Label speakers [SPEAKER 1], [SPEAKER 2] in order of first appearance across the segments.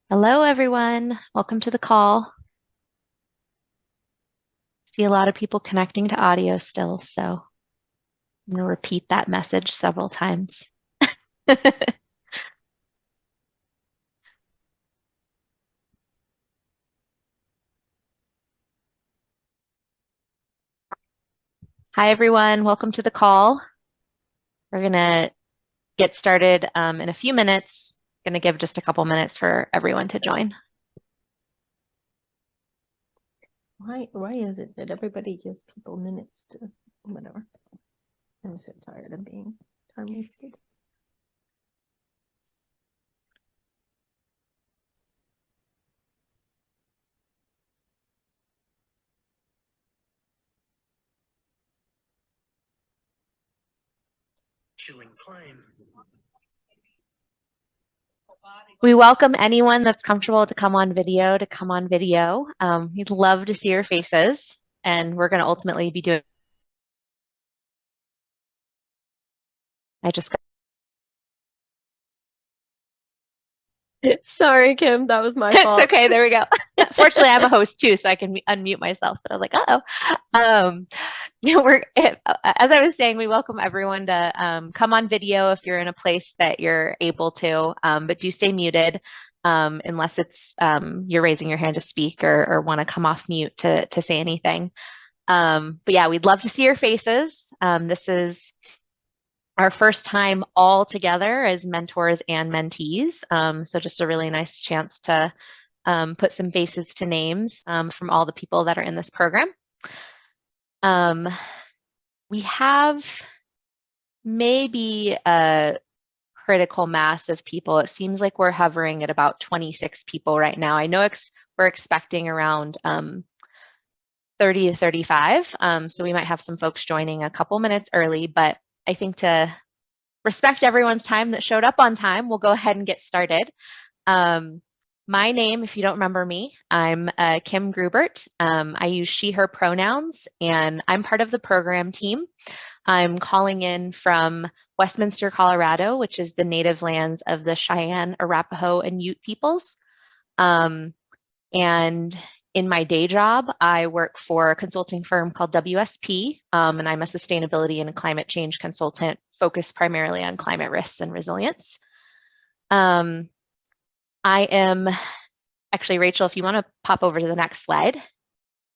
[SPEAKER 1] Hello, everyone. Welcome to the call. See a lot of people connecting to audio still, so I'm going to repeat that message several times. Hi, everyone. Welcome to the call. We're going to get started in a few minutes. Going to give just a couple minutes for everyone to join.
[SPEAKER 2] Why is it that everybody gives people minutes to whatever? I'm so tired of being time wasted.
[SPEAKER 1] We welcome anyone that's comfortable to come on video to come on video. We'd love to see your faces, and we're going to ultimately be doing. I just
[SPEAKER 2] Sorry, Kim, that was my
[SPEAKER 1] It's
[SPEAKER 2] fault.
[SPEAKER 1] okay. There we go. Fortunately, I'm a host too, so I can unmute myself. But I was like, uh-oh. As I was saying, we welcome everyone to come on video if you're in a place that you're able to, but do stay muted unless it's you're raising your hand to speak or want to come off mute to say anything. But yeah, we'd love to see your faces. This is our first time all together as mentors and mentees. So just a really nice chance to put some faces to names from all the people that are in this program. We have maybe a critical mass of people. It seems like we're hovering at about 26 people right now. I know we're expecting around 30 to 35. So we might have some folks joining a couple minutes early, but I think to respect everyone's time that showed up on time, we'll go ahead and get started. My name, if you don't remember me, I'm Kim Grubert. I use she, her pronouns, and I'm part of the program team. I'm calling in from Westminster, Colorado, which is the native lands of the Cheyenne, Arapaho, and Ute peoples. And in my day job, I work for a consulting firm called WSP, and I'm a sustainability and climate change consultant focused primarily on climate risks and resilience. I am actually, Rachel, if you want to pop over to the next slide,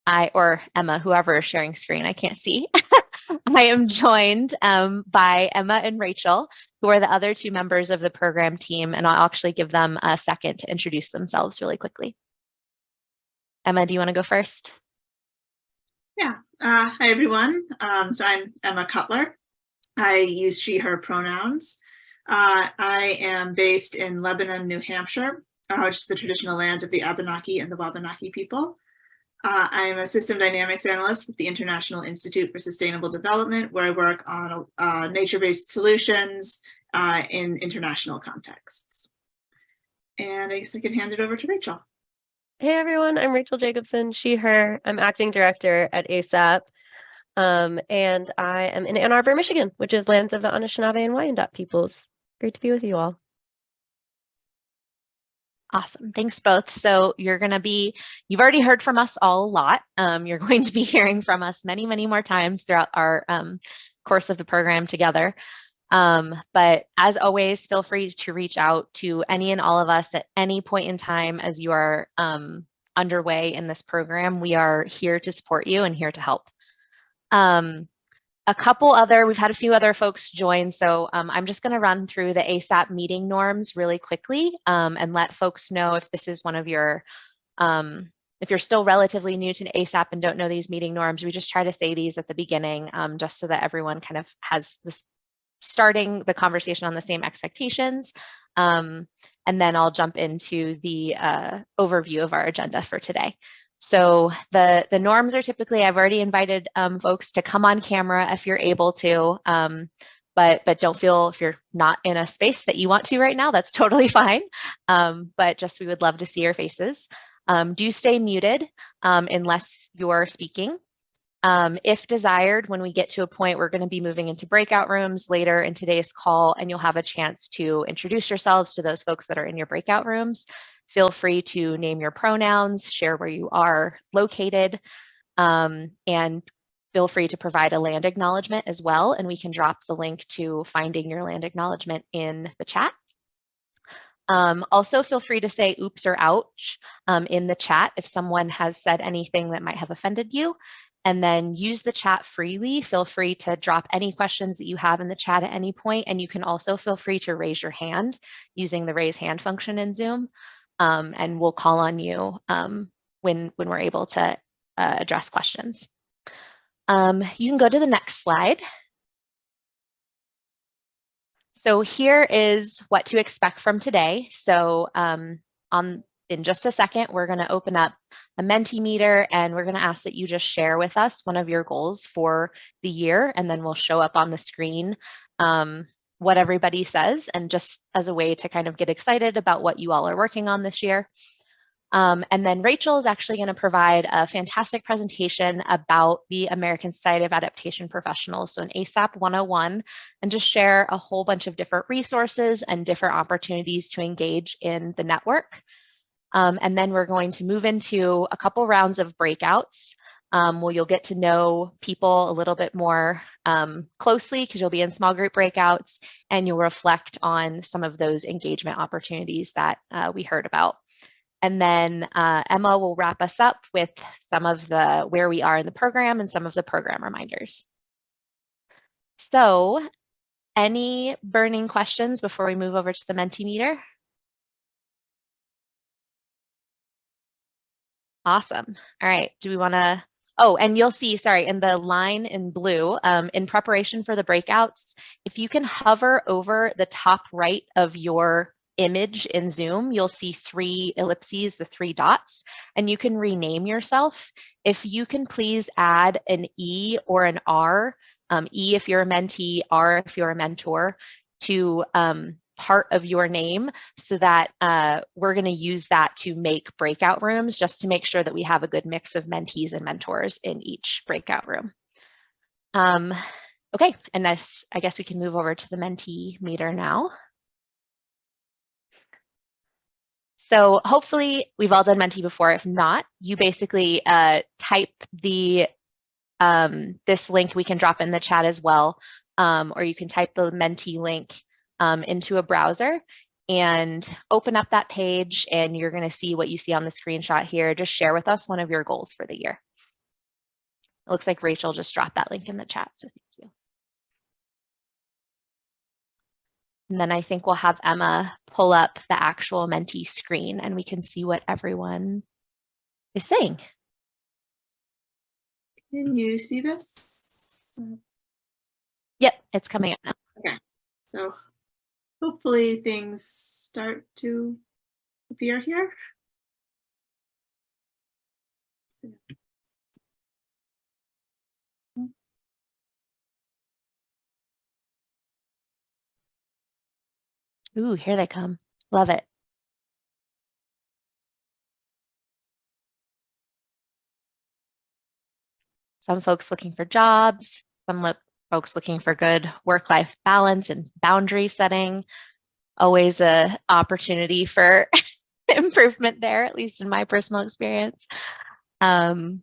[SPEAKER 1] or Emma, whoever is sharing screen, I can't see. I am joined by Emma and Rachel, who are the other two members of the program team, and I'll actually give them a second to introduce themselves really quickly. Emma, do you want to go first?
[SPEAKER 3] Yeah. Hi, everyone. So I'm Emma Cutler. I use she, her pronouns. I am based in Lebanon, New Hampshire, which is the traditional lands of the Abenaki and the Wabanaki people. I'm a system dynamics analyst with the International Institute for Sustainable Development, where I work on nature-based solutions in international contexts. And I guess I can hand it over to Rachel.
[SPEAKER 2] Hey everyone, I'm Rachel Jacobson, she, her. I'm acting director at ASAP. And I am in Ann Arbor, Michigan, which is lands of the Anishinaabe and Wyandot peoples. Great to be with you all.
[SPEAKER 1] Awesome. Thanks both. So you've already heard from us all a lot. You're going to be hearing from us many, many more times throughout our course of the program together. But as always, feel free to reach out to any and all of us at any point in time as you are underway in this program. We are here to support you and here to help. We've had a few other folks join, so I'm just going to run through the ASAP meeting norms really quickly and let folks know if this is one of your, if you're still relatively new to ASAP and don't know these meeting norms, we just try to say these at the beginning just so that everyone kind of has this starting the conversation on the same expectations. And then I'll jump into the overview of our agenda for today. So the norms are typically, I've already invited folks to come on camera if you're able to, but don't feel if you're not in a space that you want to right now, that's totally fine. But just we would love to see your faces. Do stay muted unless you're speaking. If desired, when we get to a point, we're going to be moving into breakout rooms later in today's call, and you'll have a chance to introduce yourselves to those folks that are in your breakout rooms. Feel free to name your pronouns, share where you are located, and feel free to provide a land acknowledgement as well, and we can drop the link to finding your land acknowledgement in the chat. Also, feel free to say oops or ouch in the chat if someone has said anything that might have offended you. And then use the chat freely. Feel free to drop any questions that you have in the chat at any point. And you can also feel free to raise your hand using the raise hand function in Zoom. And we'll call on you when we're able to address questions. You can go to the next slide. So here is what to expect from today. So in just a second, we're going to open up a Mentimeter, and we're going to ask that you just share with us one of your goals for the year, and then we'll show up on the screen what everybody says, and just as a way to kind of get excited about what you all are working on this year. And then Rachel is actually going to provide a fantastic presentation about the American Society of Adaptation Professionals, so an ASAP 101, and just share a whole bunch of different resources and different opportunities to engage in the network. And then we're going to move into a couple rounds of breakouts where you'll get to know people a little bit more closely, because you'll be in small group breakouts, and you'll reflect on some of those engagement opportunities that we heard about. And then Emma will wrap us up with some of the where we are in the program and some of the program reminders. So any burning questions before we move over to the Mentimeter? Awesome. All right. Do we want to? Oh, and you'll see, sorry, in the line in blue, in preparation for the breakouts, if you can hover over the top right of your image in Zoom, you'll see 3 ellipses, the 3 dots, and you can rename yourself. If you can please add an E or an R, E if you're a mentee, R if you're a mentor, to part of your name, so that we're going to use that to make breakout rooms, just to make sure that we have a good mix of mentees and mentors in each breakout room. Okay, and this, I guess we can move over to the Mentimeter now. So hopefully we've all done Menti before. If not, you basically type the this link we can drop in the chat as well, or you can type the Menti link into a browser and open up that page, and you're going to see what you see on the screenshot here. Just share with us one of your goals for the year. It looks like Rachel just dropped that link in the chat, so thank you. And then I think we'll have Emma pull up the actual Menti screen, and we can see what everyone is saying.
[SPEAKER 3] Can you see this?
[SPEAKER 1] Yep, it's coming up now.
[SPEAKER 3] Okay, so hopefully things start to appear here.
[SPEAKER 1] Ooh, here they come. Love it. Some folks looking for jobs, some folks looking for good work-life balance and boundary setting. Always an opportunity for improvement there, at least in my personal experience. Some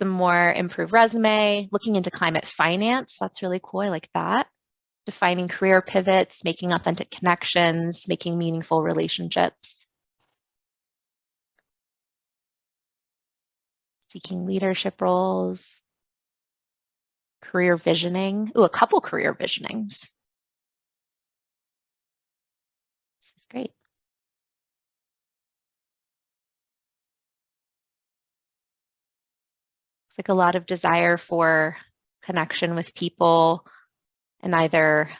[SPEAKER 1] more improved resume, looking into climate finance. That's really cool. I like that. Defining career pivots, making authentic connections, making meaningful relationships. Seeking leadership roles. Career visioning. Ooh, a couple career visionings. This is great. It's like a lot of desire for connection with people and either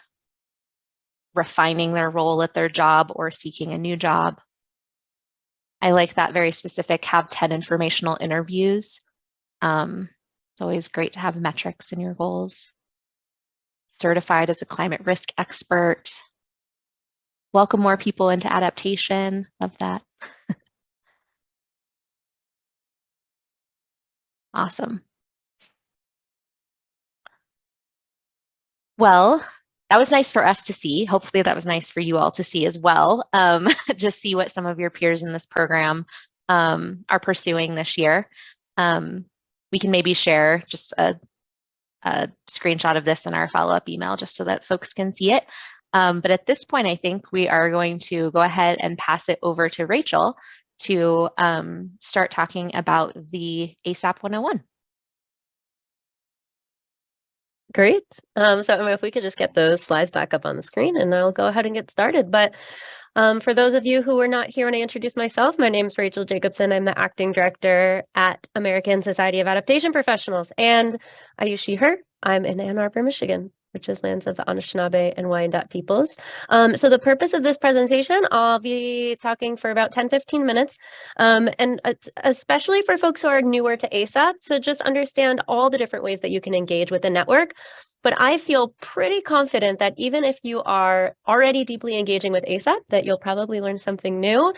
[SPEAKER 1] refining their role at their job or seeking a new job. I like that very specific, have 10 informational interviews. It's always great to have metrics in your goals. Certified as a climate risk expert. Welcome more people into adaptation. Love that. Awesome. Well, that was nice for us to see. Hopefully that was nice for you all to see as well. Just see what some of your peers in this program are pursuing this year. We can maybe share just a screenshot of this in our follow-up email just so that folks can see it. But at this point, I think we are going to go ahead and pass it over to Rachel to start talking about the ASAP 101.
[SPEAKER 2] Great. So if we could just get those slides back up on the screen, and I'll go ahead and get started. But for those of you who were not here when I introduced myself, my name is Rachel Jacobson. I'm the acting director at American Society of Adaptation Professionals, and I use she, her. I'm in Ann Arbor, Michigan, which is lands of the Anishinaabe and Wyandot peoples. So the purpose of this presentation, I'll be talking for about 10-15 minutes, and especially for folks who are newer to ASAP, so just understand all the different ways that you can engage with the network. But I feel pretty confident that even if you are already deeply engaging with ASAP, that you'll probably learn something new.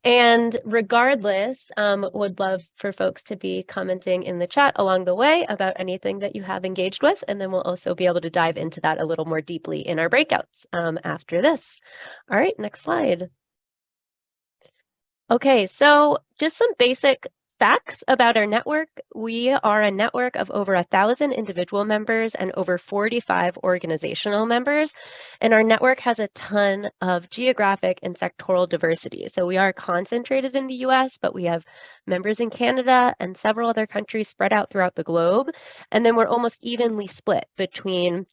[SPEAKER 2] And regardless, would love for folks to be commenting in the chat along the way about anything that you have engaged with. And then we'll also be able to dive into that a little more deeply in our breakouts after this. All right, next slide. Okay, so just some basic facts about our network. We are a network of over 1,000 individual members and over 45 organizational members. And our network has a ton of geographic and sectoral diversity. So we are concentrated in the US, but we have members in Canada and several other countries spread out throughout the globe. And then we're almost evenly split between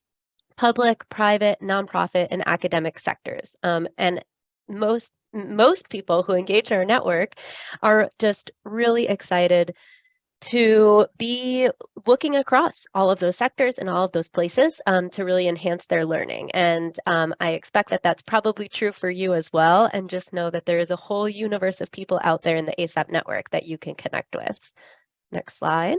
[SPEAKER 2] public, private, nonprofit, and academic sectors. And most people who engage in our network are just really excited to be looking across all of those sectors and all of those places to really enhance their learning. And I expect that that's probably true for you as well. And just know that there is a whole universe of people out there in the ASAP network that you can connect with. Next slide.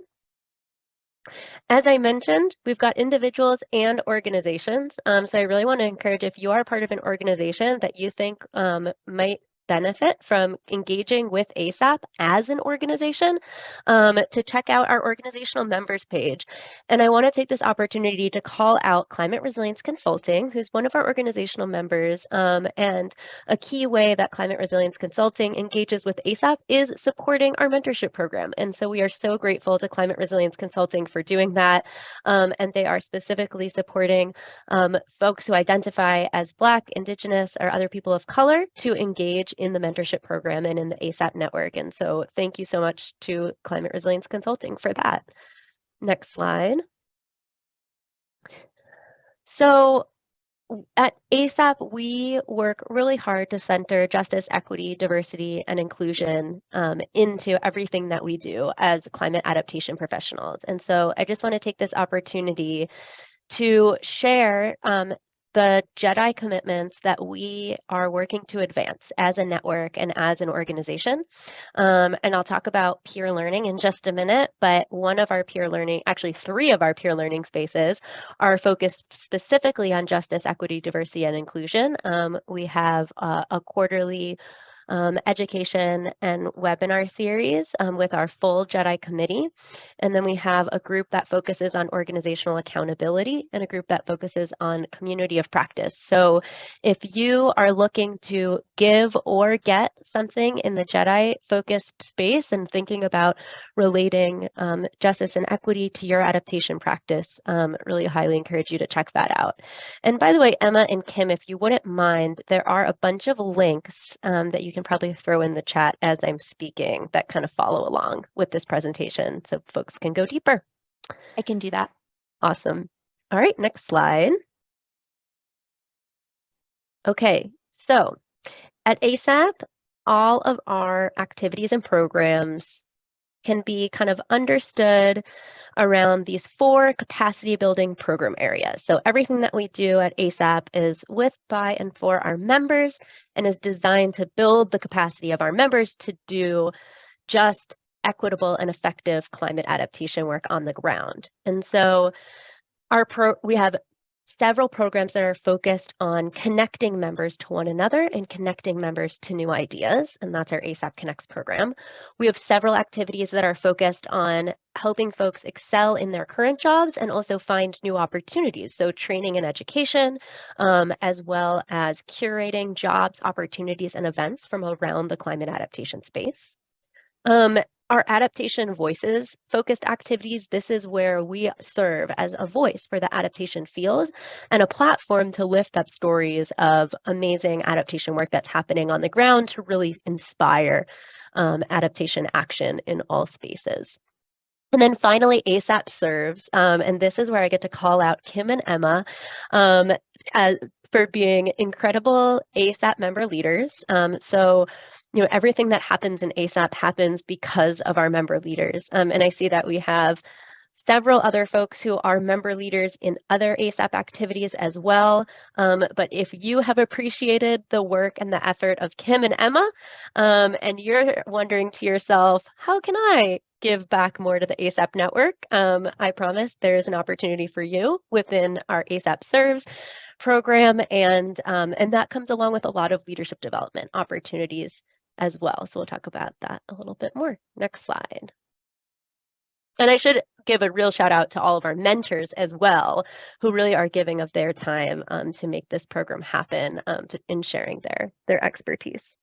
[SPEAKER 2] As I mentioned, we've got individuals and organizations. So I really want to encourage, if you are part of an organization that you think might benefit from engaging with ASAP as an organization, to check out our organizational members page. And I want to take this opportunity to call out Climate Resilience Consulting, who's one of our organizational members. And a key way that Climate Resilience Consulting engages with ASAP is supporting our mentorship program. And so we are so grateful to Climate Resilience Consulting for doing that. And they are specifically supporting folks who identify as Black, Indigenous, or other people of color to engage in the mentorship program and in the ASAP network. And so thank you so much to Climate Resilience Consulting for that. Next slide. So at ASAP, we work really hard to center justice, equity, diversity, and inclusion into everything that we do as climate adaptation professionals. And so I just want to take this opportunity to share the JEDI commitments that we are working to advance as a network and as an organization. And I'll talk about peer learning in just a minute, but one of our peer learning, actually 3 of our peer learning spaces are focused specifically on justice, equity, diversity, and inclusion. We have a quarterly education and webinar series with our full JEDI committee. And then we have a group that focuses on organizational accountability and a group that focuses on community of practice. So if you are looking to give or get something in the JEDI focused space and thinking about relating justice and equity to your adaptation practice, really highly encourage you to check that out. And by the way, Emma and Kim, if you wouldn't mind, there are a bunch of links that you can probably throw in the chat as I'm speaking that kind of follow along with this presentation so folks can go deeper.
[SPEAKER 1] I can do that.
[SPEAKER 2] Awesome. All right, next slide. Okay, so at ASAP, all of our activities and programs can be kind of understood around these 4 capacity building program areas. So everything that we do at ASAP is with, by, and for our members and is designed to build the capacity of our members to do just, equitable, and effective climate adaptation work on the ground. And so we have several programs that are focused on connecting members to one another and connecting members to new ideas, and that's our ASAP Connects program. We have several activities that are focused on helping folks excel in their current jobs and also find new opportunities, so training and education, as well as curating jobs, opportunities, and events from around the climate adaptation space. Our adaptation voices focused activities, this is where we serve as a voice for the adaptation field and a platform to lift up stories of amazing adaptation work that's happening on the ground to really inspire adaptation action in all spaces. And then finally, ASAP serves, and this is where I get to call out Kim and Emma for being incredible ASAP member leaders. So everything that happens in ASAP happens because of our member leaders. And I see that we have several other folks who are member leaders in other ASAP activities as well. But if you have appreciated the work and the effort of Kim and Emma, and you're wondering to yourself, how can I give back more to the ASAP network? I promise there's an opportunity for you within our ASAP Serves program, and that comes along with a lot of leadership development opportunities as well. So we'll talk about that a little bit more. Next slide. And I should give a real shout out to all of our mentors as well, who really are giving of their time to make this program happen in sharing their expertise.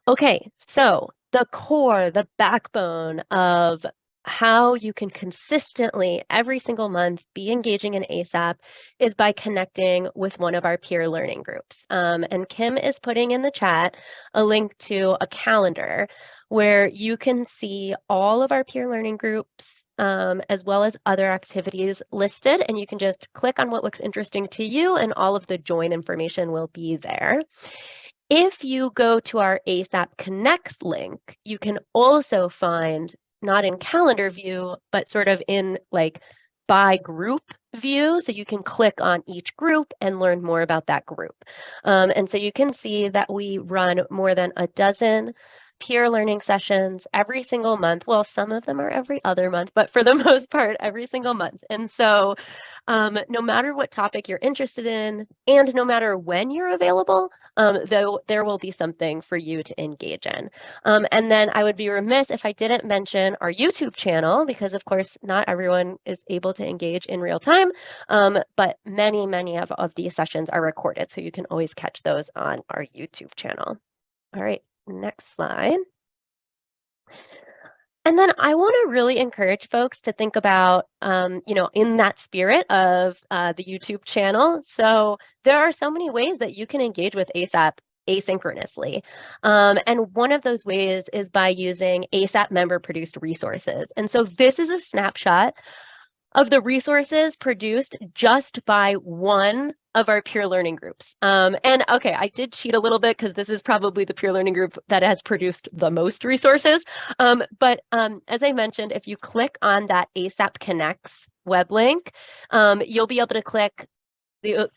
[SPEAKER 2] Okay, so the core, the backbone of how you can consistently every single month be engaging in ASAP is by connecting with one of our peer learning groups. And Kim is putting in the chat a link to a calendar where you can see all of our peer learning groups as well as other activities listed, and you can just click on what looks interesting to you and all of the join information will be there. If you go to our ASAP Connects link, you can also find, not in calendar view, but sort of in like by group view. So you can click on each group and learn more about that group. And so you can see that we run more than a dozen peer learning sessions every single month. Well, some of them are every other month, but for the most part, every single month. And so no matter what topic you're interested in, and no matter when you're available, though there will be something for you to engage in. And then I would be remiss if I didn't mention our YouTube channel, because of course, not everyone is able to engage in real time, but many of these sessions are recorded, so you can always catch those on our YouTube channel. All right, next slide. And then I want to really encourage folks to think about, in that spirit of the YouTube channel. So there are so many ways that you can engage with ASAP asynchronously. And one of those ways is by using ASAP member produced resources. And so this is a snapshot of the resources produced just by one of our peer learning groups. And okay, I did cheat a little bit because this is probably the peer learning group that has produced the most resources. But as I mentioned, if you click on that ASAP Connects web link, you'll be able to click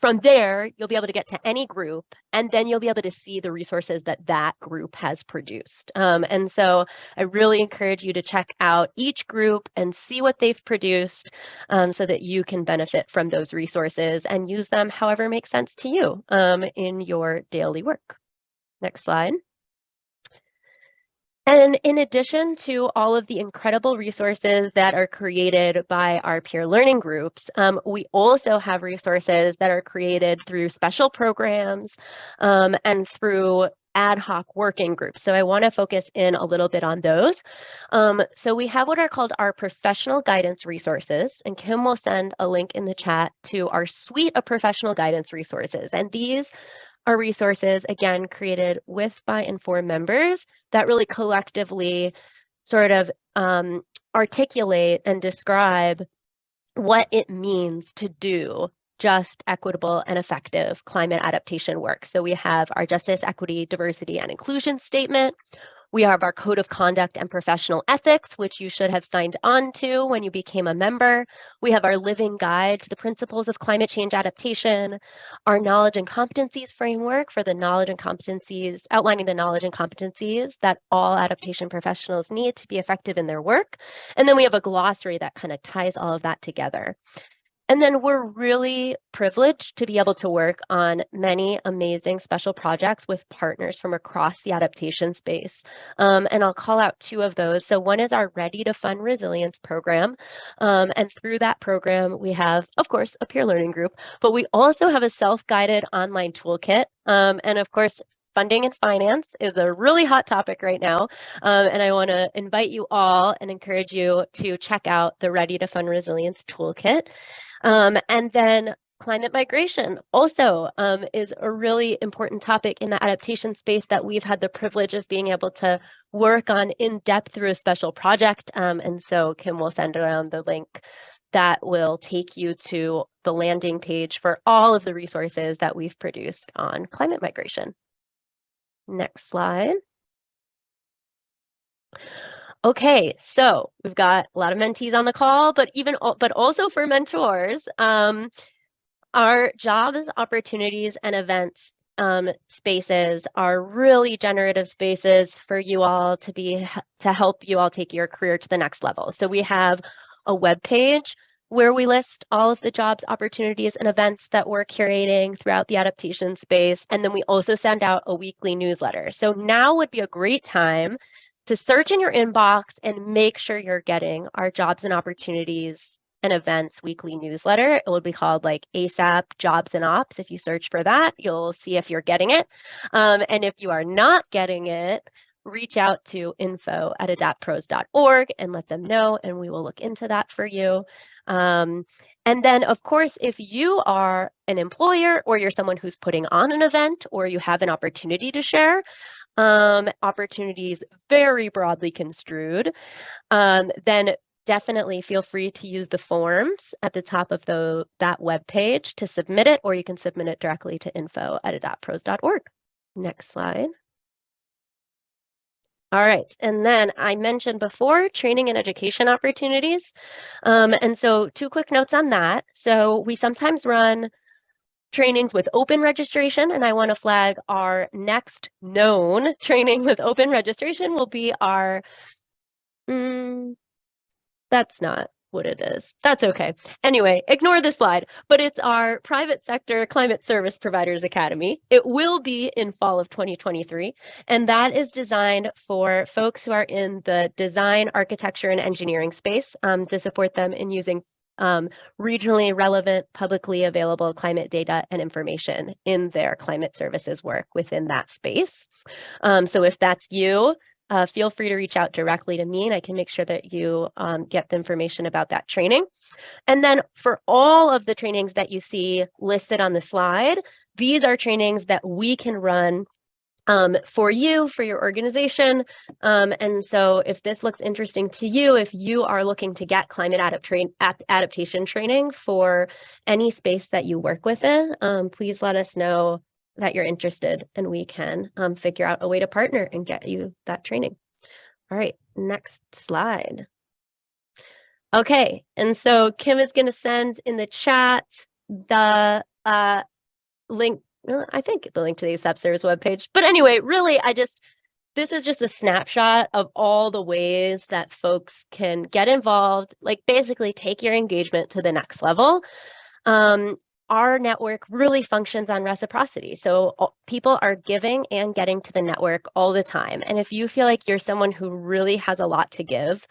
[SPEAKER 2] from there, you'll be able to get to any group, and then you'll be able to see the resources that that group has produced. And so I really encourage you to check out each group and see what they've produced so that you can benefit from those resources and use them however makes sense to you in your daily work. Next slide. And in addition to all of the incredible resources that are created by our peer learning groups, we also have resources that are created through special programs and through ad hoc working groups. So I want to focus in a little bit on those. So we have what are called our professional guidance resources, and Kim will send a link in the chat to our suite of professional guidance resources. And these are resources, again, created with, by, and for members that really collectively sort of articulate and describe what it means to do just, equitable, and effective climate adaptation work. So we have our justice, equity, diversity, and inclusion statement. We have our code of conduct and professional ethics, which you should have signed on to when you became a member. We have our living guide to the principles of climate change adaptation, our knowledge and competencies framework for the knowledge and competencies, outlining the knowledge and competencies that all adaptation professionals need to be effective in their work. And then we have a glossary that kind of ties all of that together. And then we're really privileged to be able to work on many amazing special projects with partners from across the adaptation space. And I'll call out two of those. So one is our Ready to Fund Resilience program. And through that program, we have, of course, a peer learning group, but we also have a self-guided online toolkit. And of course, funding and finance is a really hot topic right now. And I want to invite you all and encourage you to check out the Ready to Fund Resilience toolkit. And then climate migration also is a really important topic in the adaptation space that we've had the privilege of being able to work on in depth through a special project. And so Kim will send around the link that will take you to the landing page for all of the resources that we've produced on climate migration. Next slide. Okay, so we've got a lot of mentees on the call, but also for mentors, our jobs, opportunities, and events spaces are really generative spaces for you all to help you all take your career to the next level. So we have a web page where we list all of the jobs, opportunities, and events that we're curating throughout the adaptation space. And then we also send out a weekly newsletter. So now would be a great time to search in your inbox and make sure you're getting our jobs and opportunities and events weekly newsletter. It will be called like ASAP Jobs and Ops. If you search for that, you'll see if you're getting it. And if you are not getting it, reach out to info@adaptpros.org and let them know, and we will look into that for you. And then, of course, if you are an employer or you're someone who's putting on an event or you have an opportunity to share, opportunities very broadly construed, then definitely feel free to use the forms at the top of that web page to submit it, or you can submit it directly to info@adaptpros.org. Next slide. All right, and then I mentioned before training and education opportunities. And so 2 quick notes on that. So we sometimes run trainings with open registration, and I want to flag our next known training with open registration will be our, that's not what it is. That's okay. Anyway, ignore the slide, but it's our Private Sector Climate Service Providers Academy. It will be in fall of 2023, and that is designed for folks who are in the design, architecture, and engineering space to support them in using regionally relevant, publicly available climate data and information in their climate services work within that space. So if that's you, feel free to reach out directly to me and I can make sure that you get the information about that training. And then for all of the trainings that you see listed on the slide, these are trainings that we can run for you, for your organization. And so if this looks interesting to you, if you are looking to get climate adaptation training for any space that you work within, please let us know that you're interested and we can figure out a way to partner and get you that training. All right, next slide. Okay, and so Kim is going to send in the chat the link. I think the link to the ASAP Service webpage. But anyway, really, this is just a snapshot of all the ways that folks can get involved, like basically take your engagement to the next level. Our network really functions on reciprocity. So people are giving and getting to the network all the time. And if you feel like you're someone who really has a lot to give,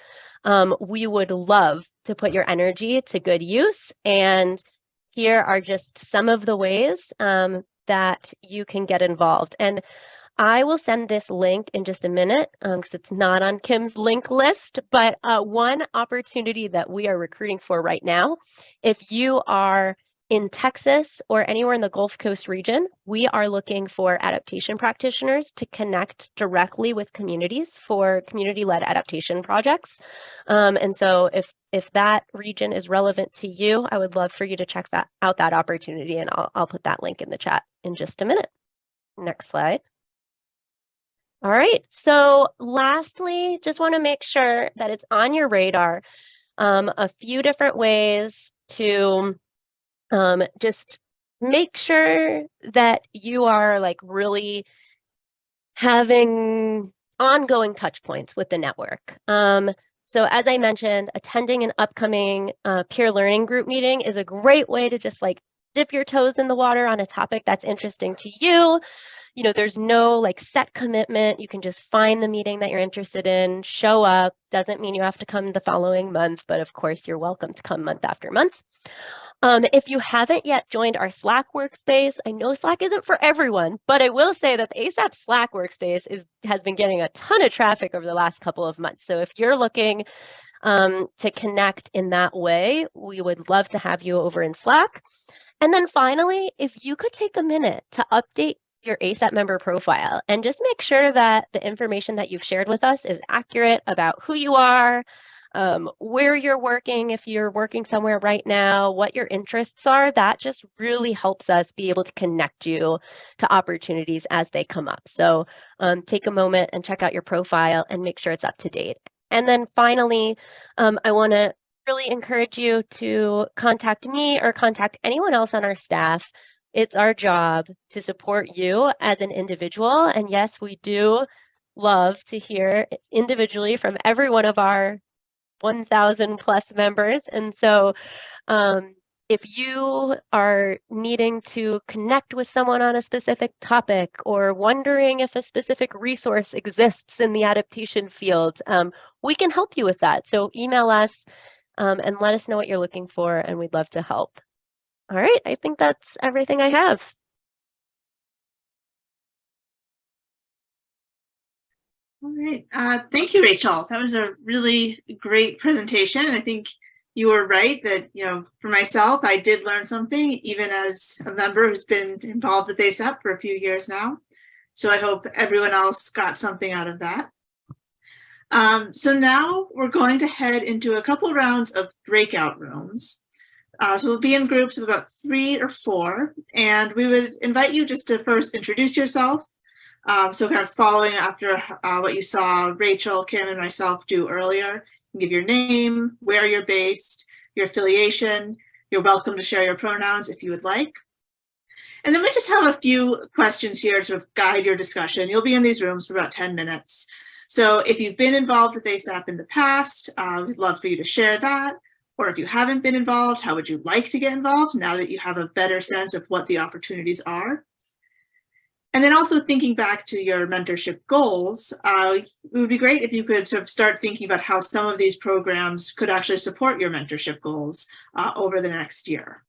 [SPEAKER 2] we would love to put your energy to good use. And here are just some of the ways that you can get involved. And I will send this link in just a minute because it's not on Kim's link list, but one opportunity that we are recruiting for right now, if you are in Texas or anywhere in the Gulf Coast region, we are looking for adaptation practitioners to connect directly with communities for community-led adaptation projects. And so if that region is relevant to you, I would love for you to check out that opportunity, and I'll put that link in the chat in just a minute. Next slide. All right, so lastly, just want to make sure that it's on your radar a few different ways to just make sure that you are like really having ongoing touch points with the network. So as I mentioned, attending an upcoming peer learning group meeting is a great way to just like dip your toes in the water on a topic that's interesting to you. You know, there's no like set commitment. You can just find the meeting that you're interested in, show up. Doesn't mean you have to come the following month, but of course you're welcome to come month after month. If you haven't yet joined our Slack workspace, I know Slack isn't for everyone, but I will say that the ASAP Slack workspace has been getting a ton of traffic over the last couple of months. So if you're looking to connect in that way, we would love to have you over in Slack. And then finally, if you could take a minute to update your ASAP member profile and just make sure that the information that you've shared with us is accurate about who you are, where you're working, if you're working somewhere right now, what your interests are, that just really helps us be able to connect you to opportunities as they come up. So take a moment and check out your profile and make sure it's up to date. And then finally, I want to really encourage you to contact me or contact anyone else on our staff. It's our job to support you as an individual. And yes, we do love to hear individually from every one of our 1,000 plus members. And so if you are needing to connect with someone on a specific topic or wondering if a specific resource exists in the adaptation field, we can help you with that. So email us and let us know what you're looking for, and we'd love to help. All right, I think that's everything I have.
[SPEAKER 3] All right. Thank you, Rachel. That was a really great presentation. And I think you were right that, you know, for myself, I did learn something, even as a member who's been involved with ASAP for a few years now. So I hope everyone else got something out of that. So now we're going to head into a couple rounds of breakout rooms. So we'll be in groups of about 3 or 4, and we would invite you just to first introduce yourself. So kind of following after what you saw Rachel, Kim, and myself do earlier. Give your name, where you're based, your affiliation. You're welcome to share your pronouns if you would like. And then we just have a few questions here to sort of guide your discussion. You'll be in these rooms for about 10 minutes. So if you've been involved with ASAP in the past, we'd love for you to share that. Or if you haven't been involved, how would you like to get involved now that you have a better sense of what the opportunities are? And then also thinking back to your mentorship goals, it would be great if you could sort of start thinking about how some of these programs could actually support your mentorship goals over the next year.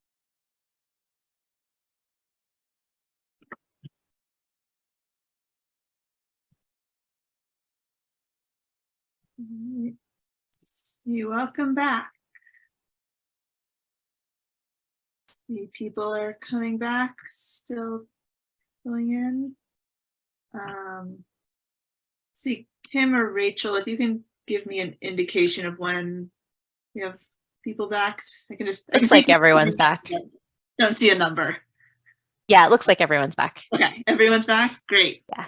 [SPEAKER 3] You're welcome back. See, people are coming back, still filling in. See, Kim or Rachel, if you can give me an indication of when we have people back, I can just.
[SPEAKER 1] Looks like everyone's back.
[SPEAKER 3] Don't see a number.
[SPEAKER 1] Yeah, it looks like everyone's back.
[SPEAKER 3] Okay, everyone's back. Great.
[SPEAKER 1] Yeah.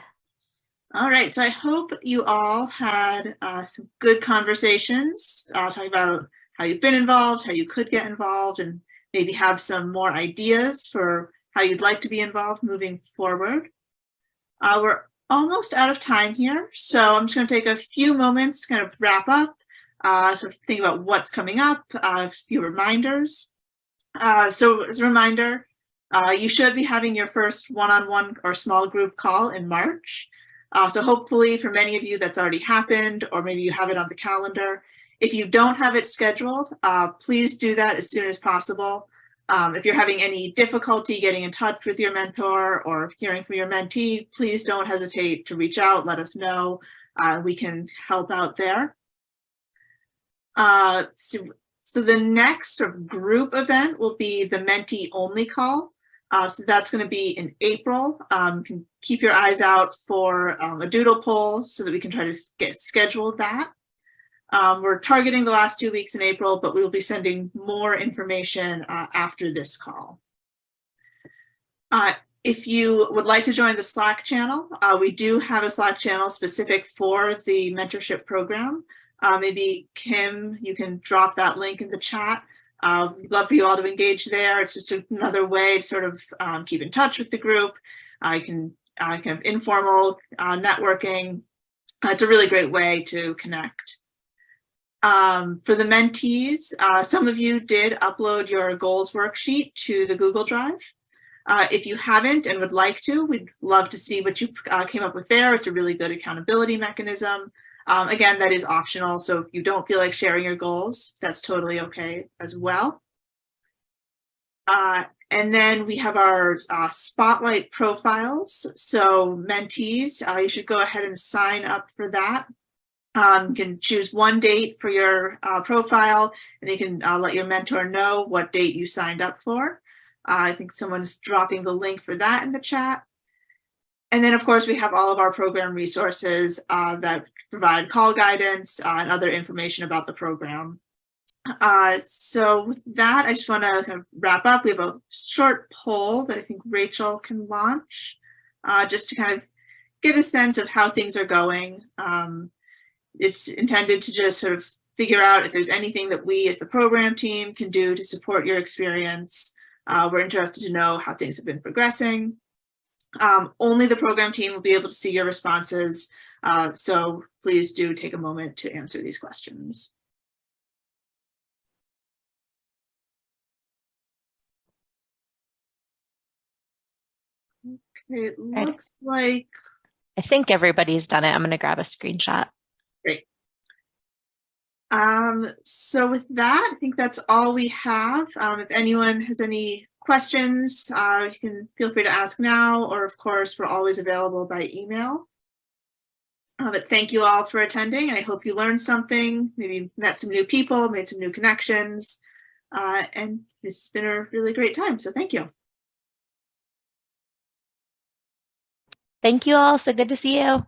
[SPEAKER 3] All right, so I hope you all had some good conversations, talking about how you've been involved, how you could get involved, and maybe have some more ideas for how you'd like to be involved moving forward. We're almost out of time here, so I'm just going to take a few moments to kind of wrap up, sort of think about what's coming up, a few reminders. So as a reminder, you should be having your first one-on-one or small group call in March. So hopefully for many of you that's already happened, or maybe you have it on the calendar. If you don't have it scheduled, please do that as soon as possible. If you're having any difficulty getting in touch with your mentor or hearing from your mentee, please don't hesitate to reach out, let us know. We can help out there. So the next sort of group event will be the mentee only call. So that's going to be in April. You can keep your eyes out for a doodle poll so that we can try to get scheduled that. We're targeting the last 2 weeks in April, but we will be sending more information after this call. If you would like to join the Slack channel, we do have a Slack channel specific for the mentorship program. Maybe Kim, you can drop that link in the chat. We'd love for you all to engage there. It's just another way to sort of keep in touch with the group. Kind of informal networking. It's a really great way to connect. For the mentees, some of you did upload your goals worksheet to the Google Drive. If you haven't and would like to, we'd love to see what you came up with there. It's a really good accountability mechanism. Again, that is optional, so if you don't feel like sharing your goals, that's totally okay as well. And then we have our spotlight profiles. So mentees, you should go ahead and sign up for that. You can choose one date for your profile, and you can let your mentor know what date you signed up for. I think someone's dropping the link for that in the chat. And then, of course, we have all of our program resources that provide call guidance and other information about the program. So with that, I just want to kind of wrap up. We have a short poll that I think Rachel can launch just to kind of get a sense of how things are going. It's intended to just sort of figure out if there's anything that we as the program team can do to support your experience. We're interested to know how things have been progressing. Only the program team will be able to see your responses. So please do take a moment to answer these questions. Okay, it looks like
[SPEAKER 1] I think everybody's done it. I'm going to grab a screenshot.
[SPEAKER 3] great. So with that, I think that's all we have. If anyone has any questions, you can feel free to ask now, or of course, we're always available by email. But thank you all for attending. I hope you learned something, maybe met some new people, made some new connections, and this has been a really great time. So thank you.
[SPEAKER 1] Thank you all. So good to see you.